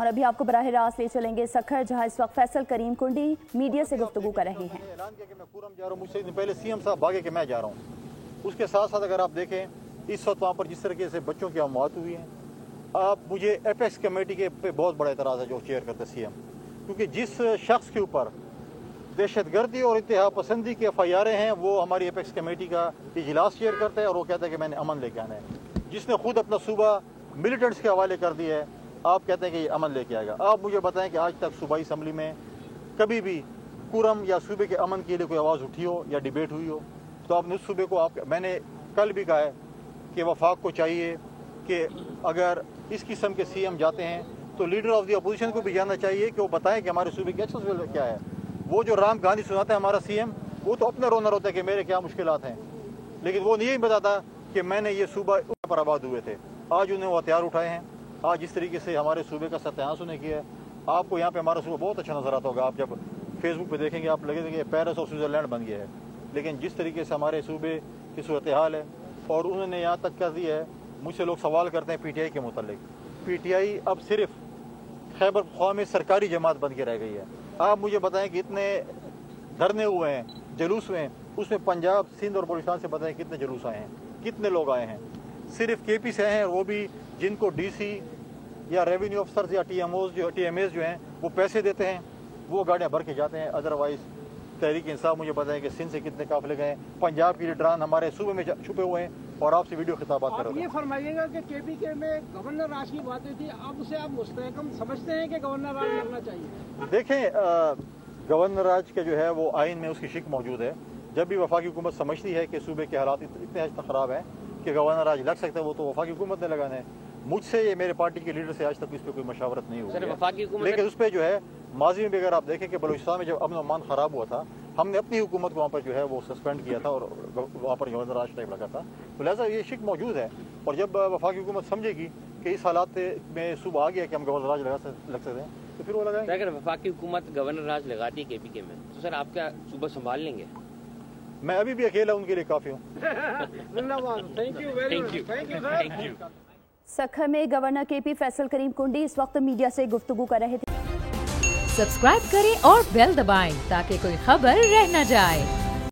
اور ابھی آپ کو براہ راست لے چلیں گے سکھر، جہاں اس وقت فیصل کریم کنڈی میڈیا سے گفتگو کر رہے ہیں۔ اعلان کیا کہ میں کورم جا رہا ہوں، مجھ سے پہلے سی ایم صاحب بھاگے کہ میں جا رہا ہوں۔ اس کے ساتھ ساتھ اگر آپ دیکھیں اس وقت وہاں پر جس طریقے سے بچوں کی اموات ہوئی ہیں، آپ مجھے ایپیکس کمیٹی کے پہ بہت بڑا اعتراض ہے جو چیئر کرتے سی ایم، کیونکہ جس شخص کے اوپر دہشت گردی اور انتہا پسندی کے FIR ہیں وہ ہماری ایپیکس کمیٹی کا اجلاس چیئر کرتا ہے اور وہ کہتا ہے کہ میں نے امن لے کے آنا ہے، جس نے خود اپنا صوبہ ملیٹنٹس کے حوالے کر دیا ہے، آپ کہتے ہیں کہ یہ امن لے کے آئے گا۔ آپ مجھے بتائیں کہ آج تک صوبائی اسمبلی میں کبھی بھی کورم یا صوبے کے امن کے لیے کوئی آواز اٹھی ہو یا ڈیبیٹ ہوئی ہو؟ تو آپ نے اس صوبے کو میں نے کل بھی کہا ہے کہ وفاق کو چاہیے کہ اگر اس قسم کے سی ایم جاتے ہیں تو لیڈر آف دی اپوزیشن کو بھی جاننا چاہیے کہ وہ بتائیں کہ ہمارے صوبے کی ایکسس کیا ہے۔ وہ جو رام گاندھی سناتا ہے ہمارا سی ایم، وہ تو اپنا رونا روتا ہے کہ میرے کیا مشکلات ہیں، لیکن وہ نہیں بتاتا کہ میں نے یہ صوبہ پر آباد ہوئے تھے۔ آج انہیں وہ ہتھیار اٹھائے ہیں، آج جس طریقے سے ہمارے صوبے کا ستیاس انہیں کیا ہے۔ آپ کو یہاں پہ ہمارا صوبہ بہت اچھا نظر آتا ہوگا، آپ جب فیس بک پہ دیکھیں گے آپ لگے گا کہ پیرس اور سوئٹزرلینڈ بن گیا ہے، لیکن جس طریقے سے ہمارے صوبے کی صورتحال ہے، اور انہوں نے یہاں تک کر دیا ہے، مجھ سے لوگ سوال کرتے ہیں PTI کے متعلق۔ PTI اب صرف خیبر پختونخوا میں سرکاری جماعت بن کے رہ گئی ہے۔ آپ مجھے بتائیں کہ اتنے دھرنے ہوئے ہیں، جلوس ہوئے ہیں، اس میں پنجاب، سندھ اور بلوچستان سے بتائیں کتنے جلوس آئے ہیں، کتنے لوگ آئے ہیں؟ صرف KP سے آئے ہیں، وہ بھی جن کو DC یا ریونیو افسرز یا TMAs جو ہیں وہ پیسے دیتے ہیں، وہ گاڑیاں بھر کے جاتے ہیں۔ ادروائز تحریک انصاف مجھے بتائیں کہ سندھ سے کتنے قافلے گئے ہیں، پنجاب کے لیڈران ہمارے صوبے میں چھپے ہوئے ہیں اور آپ سے ویڈیو خطابات کر رہے ہیں۔ آپ یہ فرمائیے گا کہ KPK میں گورنر راج کی باتیں تھی، اب اسے آپ مستحکم سمجھتے ہیں کہ گورنر راج لگنا چاہیے؟ دیکھیں، گورنر راج کا جو ہے وہ آئین میں اس کی شک موجود ہے۔ جب بھی وفاقی حکومت سمجھتی ہے کہ صوبے کے حالات اتنے حد تک خراب ہیں کہ گورنر راج لگ سکتا ہے، وہ تو وفاقی حکومت نے لگانا ہے۔ مجھ سے یا میرے پارٹی کے لیڈر سے آج تک اس پہ کوئی مشاورت نہیں ہوئی، لیکن اس پہ جو ہے ماضی میں بھی اگر آپ دیکھیں کہ بلوچستان میں جب امن و امان خراب ہوا تھا، ہم نے اپنی حکومت کو وہاں پر جو ہے وہ سسپینڈ کیا تھا اور وہاں پر گورنر راج ٹائپ لگا تھا، تو لہٰذا یہ شک موجود ہے۔ اور جب وفاقی حکومت سمجھے گی کہ اس حالات میں صوبہ آ گیا کہ ہم گورنر راج لگ سکتے ہیں تو پھر وہ لگائیں گے۔ اگر وفاقی حکومت گورنر راج لگاتی ہے KPK میں تو سر آپ کیا صوبہ سنبھال لیں گے؟ میں ابھی بھی اکیلا ان کے لیے کافی ہوں۔ سکھر میں گورنر KP فیصل کریم کنڈی اس وقت میڈیا سے گفتگو کر رہے تھے۔ سبسکرائب کریں اور بیل دبائیں تاکہ کوئی خبر رہ نہ جائے۔